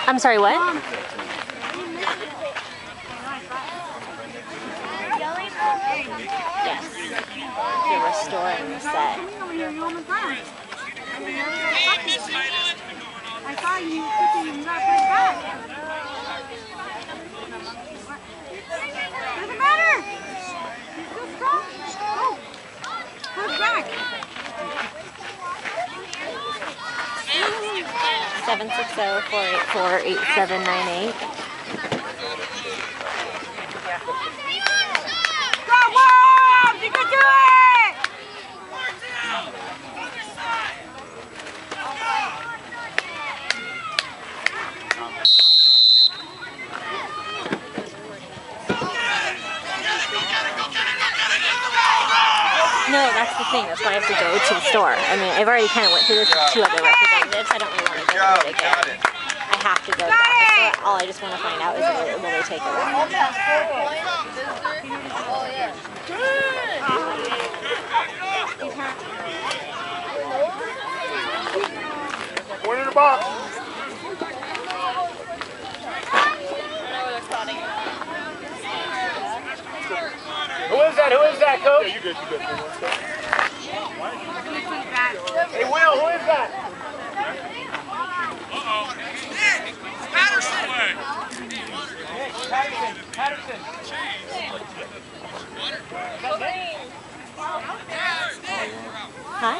I'm sorry, what? Yes. They're restoring the set. I thought you got put back. Doesn't matter. He's still strong. Oh, put back. 760-484-8798. Go, Warhawks! You can do it! No, that's the thing. That's why I have to go to the store. I mean, I've already kind of went through this with 2 other representatives. I don't really want to go through it again. I have to go to the store. All I just want to find out is will they take it or not. One in the box. Who is that? Who is that, Coach? Yeah, you good, you good. Hey, Will, who is that? Uh-oh. Patterson! Patterson. Huh?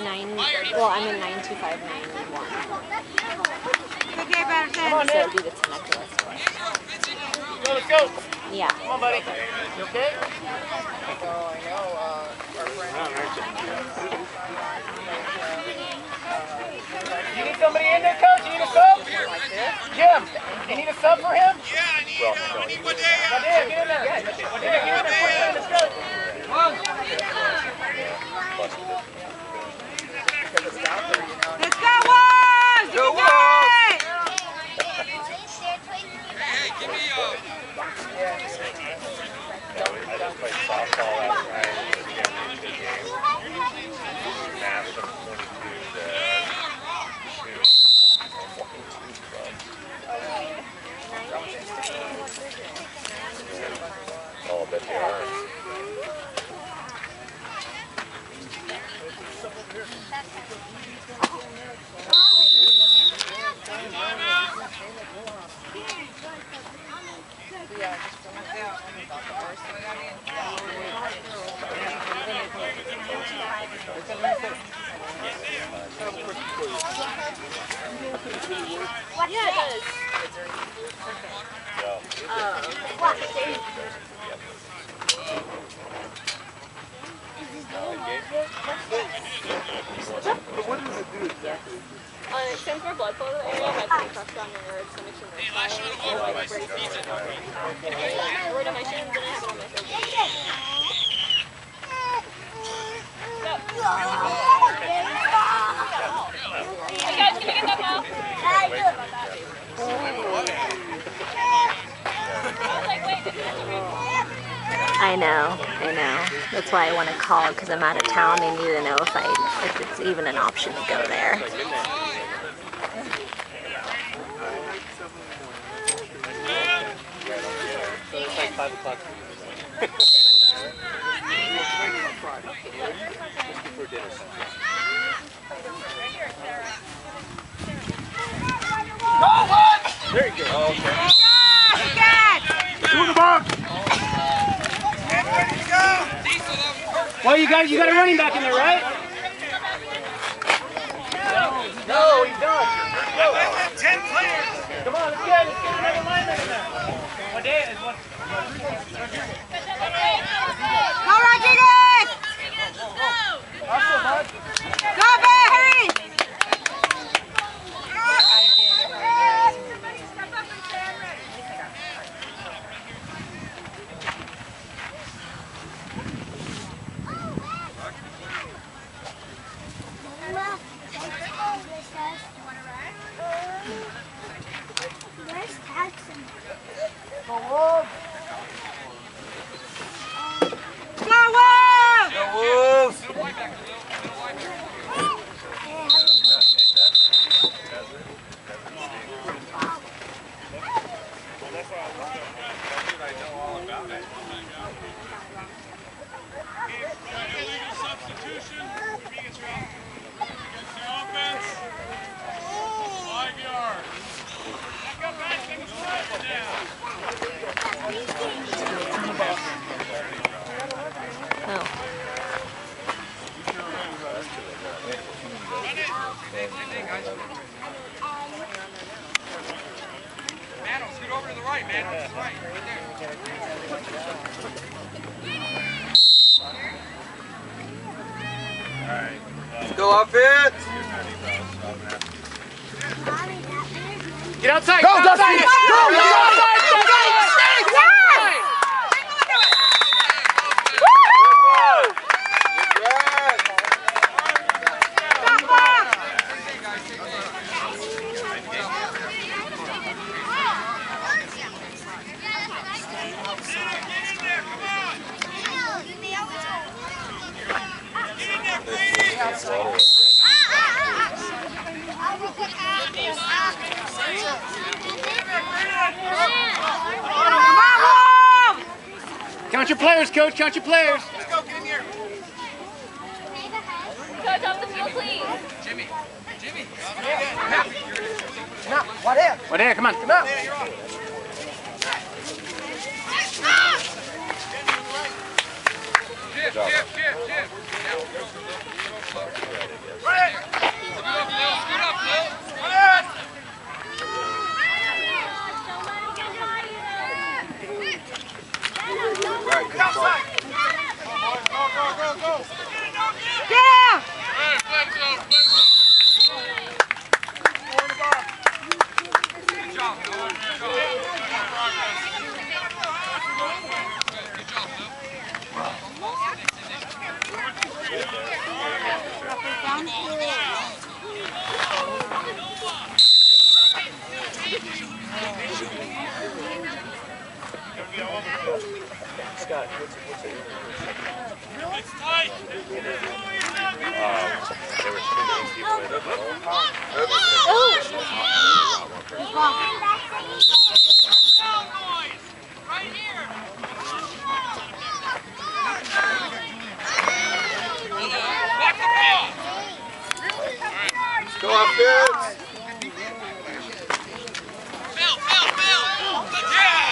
9. Well, I'm in 92591. Okay, Patterson. So do the Temecula store. Let's go. Yeah. Come on, buddy. You okay? Oh, I know. Our friend. You need somebody in there, Coach? You need a sub? Jim, you need a sub for him? Yeah, I need one day. Get in there. Get in there. Let's go. Let's go, Warhawks! You can do it! Hey, give me I just played softball last night. We got a good game. Matched from 22 to 2. Oh, I bet they are. Yeah, it does. What does it do exactly? It stands for blood flow to the area, has some pressure on your nerves, so make sure Hey, last shot of water, my pizza. word on my shins, then I have it on my face. Hey guys, can you get that ball? I know. That's why I want to call because I'm out of town. They need to know if it's even an option to go there. So it's like 5 o'clock. Just before dinner. There you go. Oh, okay. Two in the box. Well, you got a running back in there, right? No, he's done. Go. 10 players. Come on, let's get another lineman in there. What day is what? Go, Rodriguez! Hustle, bud. Go, Ben, hurry! Man, scoot over to the right, man. Right, right there. Alright. Go offense! Get outside! Go, Dusty! Go! Go! Count your players, Coach. Count your players. Let's go, get in here. Coach, off the field, please. Jimmy. No, what if? What if? Come on. Come on. Chip. Right. Scoot up, Bill. Right. Outside. Go. Yeah! Hey, flex zone. Good job, Bill. Good job, Bill. Scott, what's it? It's tight. There were 2 names people in it. Right here. Watch the ball. Go offense! Bill. Yeah.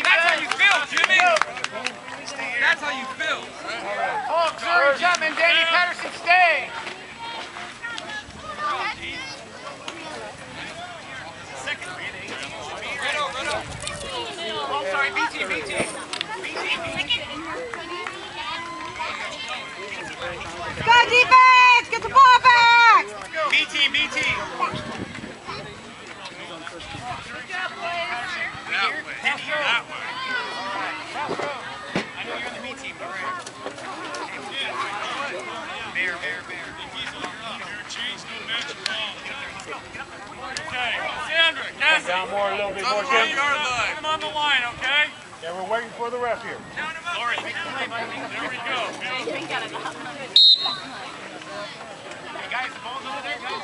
That's how you feel, Jimmy. That's how you feel. Oh, Missouri Chapman, Danny Patterson, stay. Right up. Oh, sorry, BT. Go defense! Get the ball back! B team. That way. I know you're on the B team, but right. Bear. Okay, Sandra, Cassie. Down more, a little bit more, Yard Jim. line. Put him on the line, okay? Yeah, we're waiting for the ref here. Lauren, there we go. Hey, guys, the ball's over there, guys.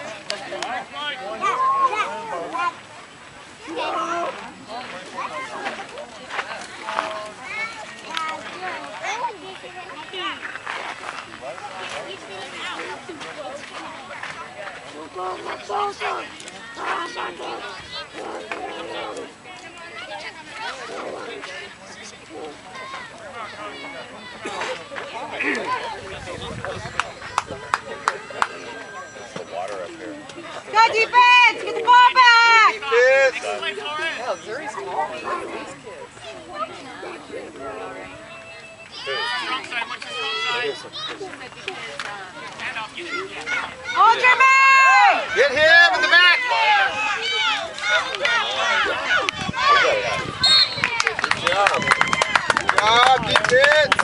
Go defense! Get the ball back! Defense! Hell, Zuri's small. These kids. Strong side, what's your strong side? Hold your man! Get him in the back! Good job. Good job, defense!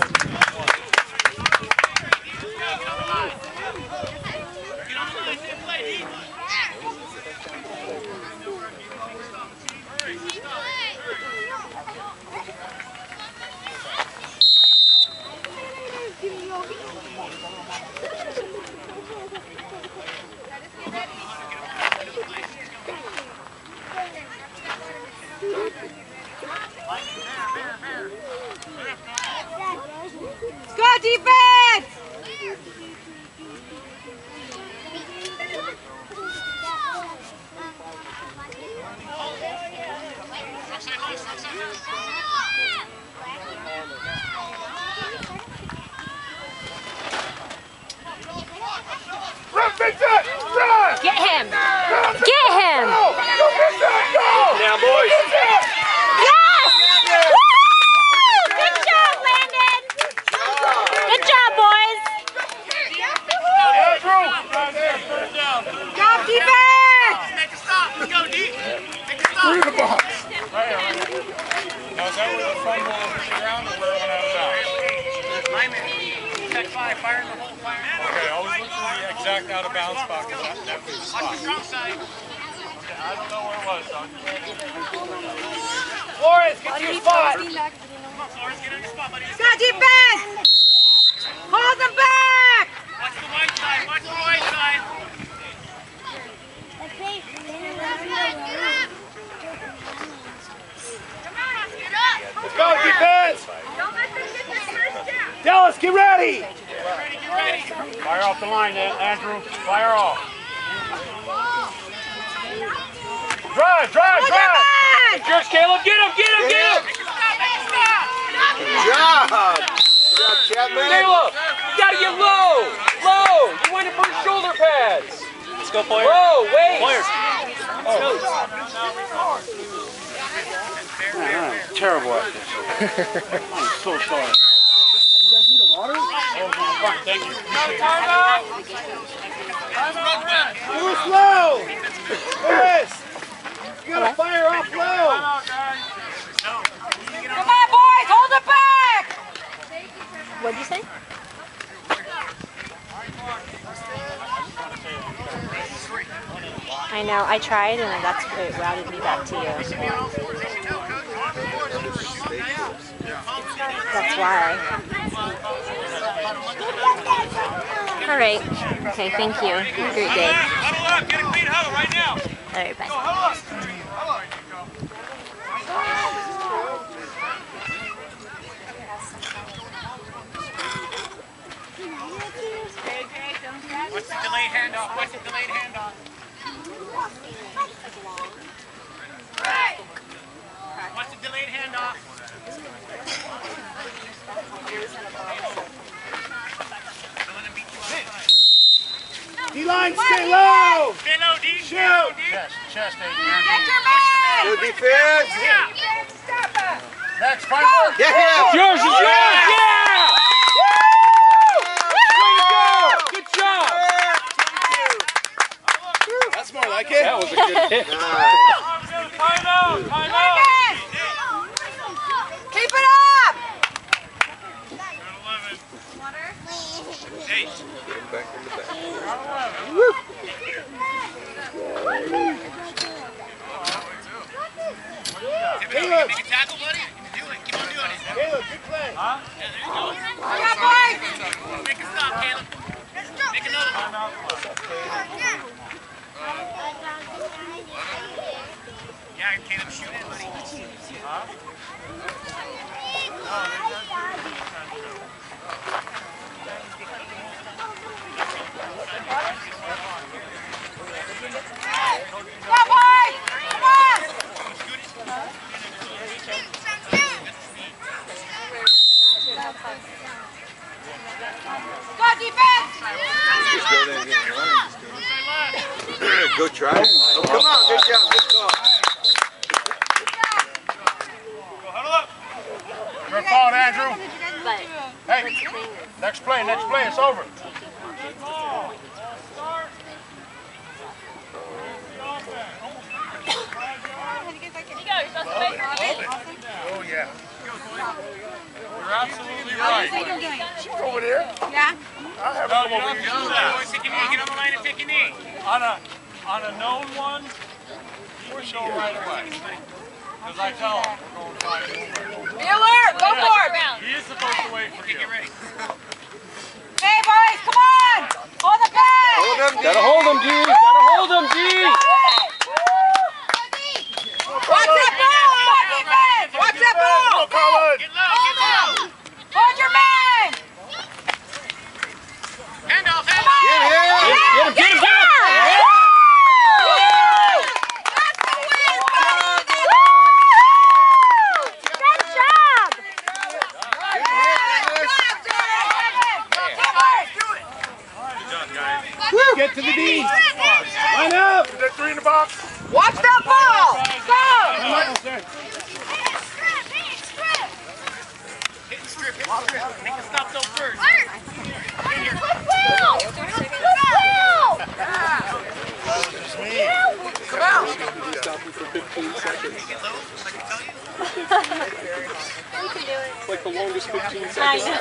Get him! Get him! Now, boys. Yes! Woo! Good job, Landon! Good job, boys! Job defense! Make a stop. Let's go, D. Make a stop. Through the box. Now, is that where the fumble was around or where it went out of bounds? Lineman. Check 5. Fire in the hole. Fire in the hole. Okay, always look for the exact out of bounds spot because that was the spot. Watch the strong side. Okay, I don't know where it was, son. Flores, get to your spot. Come on, Flores. Get on your spot, buddy. Got defense! Hold them back! Watch the white side. Watch the white side. Let's go, defense. Dallas, get ready. Get ready. Fire off the line, Andrew. Fire off. Drive. Back! Yours, Caleb. Get him. Make a stop. Good job. Good job, Chapman. Caleb, you gotta get low. You went in for his shoulder pads. Let's go, Poyer. Low, wait. I'm terrible at this. I'm so sorry. Fine, thank you. Move slow. Chris, you gotta fire off low. Come on, boys! Hold it back! What'd you say? I know, I tried and that's it routed me back to you. That's why. Alright. Okay, thank you. Have a great day. Huddle up. Get a clean huddle right now. Alright, bye. Watch the delayed handoff. Watch the delayed handoff. Watch the delayed handoff. D-line, stay low. Stay low, D. Shoot. Chest, Get your man! Good defense. Stop us! Next, final word. Yeah. Yours, yeah! Way to go! Good job! That's more like it. That was a good hit. Nice. Time out! Megan! Keep it up! 8. Get him back in the back. Make a tackle, buddy. Do it. Keep on doing it. Caleb, good play. Yeah, there you go. Come on, boys! Make a stop, Caleb. Make another one. Yeah, Caleb, shoot it, buddy. Come on, boys! Come on! Go defense! Just go there and get in line. Go try it. Oh, come on. Good job. Good call. Go huddle up. Good fault, Andrew. But Hey, next play, it's over. Oh, yeah. You're absolutely right. Over there. Yeah? I have No, come you over don't here. do that. Boys, take your knee. Get on the line and take your knee. On a known one, we're going right away. Because I tell him we're going 5 over. Be alert! Go for it! He is supposed to wait for Okay, you. get ready. Hey, boys, come on! Hold the bag! Hold him, Gotta hold him, D. Gotta hold him, D. Watch that ball! Watch defense! Watch that ball! Get low. Hold your man! Handoff. Get him. Get him. good job! Good hit, Dennis. Come on! Good job, guys. Get to the D. Line up. Is that 3 in the box? Watch that ball. Go. Hit the strip, hit the strip. Make the stop though first. Come out. Stop him for 15 seconds. You can do it. Like the longest 15 I seconds. know.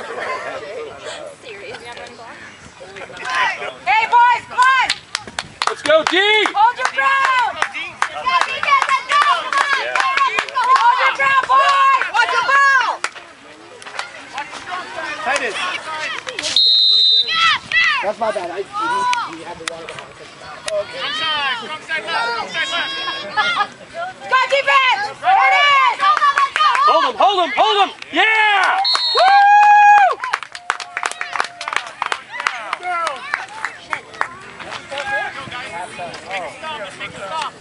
Serious, you have running block? Hey, boys, come on. Let's go, D! Hold your ground. Hold your ground, boys. Watch the ball. Tight it. That's my bad. We had the water behind. Wrong side left. Go defense. There it is. Hold him! Yeah! Woo! Make a stop.